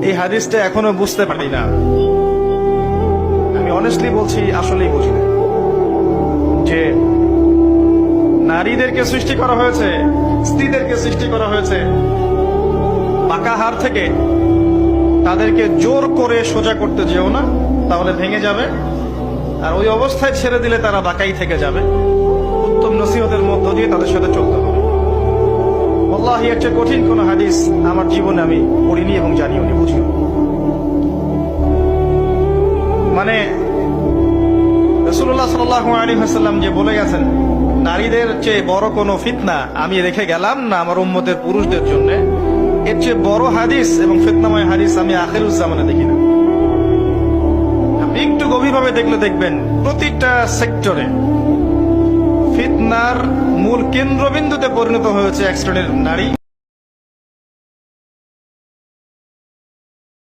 এই হাদিসটা এখনো বুঝতে পারি না। আমি অনেস্টলি বলছি, আসলেই বুঝি না যে নারীদেরকে সৃষ্টি করা হয়েছে, স্ত্রীদেরকে সৃষ্টি করা হয়েছে পাকা হাড় থেকে। তাদেরকে জোর করে সোজা করতে যেও না, তাহলে ভেঙে যাবে, আর ওই অবস্থায় ছেড়ে দিলে তারা বাঁকাই থেকে যাবে। উত্তম নসিহতের মধ্য দিয়ে তাদের সাথে চলতে হবে। আল্লাহি, এর চেয়ে কঠিন কোন হাদিস আমার জীবনে আমি পড়িনি এবং জানিও নি, বুঝিও। মানে রাসূলুল্লাহ সাল্লাল্লাহু আলাইহি ওয়াসাল্লাম যে বলে গেছেন, নারীদের চেয়ে বড় কোনো ফিতনা আমি রেখে গেলাম না আমার উম্মতের পুরুষদের জন্য, এর চেয়ে বড় হাদিস এবং ফিতনাময় হাদিস আমি আখিরুজ জামানে দেখি না। আপনি একটু গভীরভাবে দেখলে দেখবেন প্রতিটা সেক্টরে ফিতনার মূল কেন্দ্রবিন্দুতে পরিণত হয়েছে এক শ্রেণীর নারী।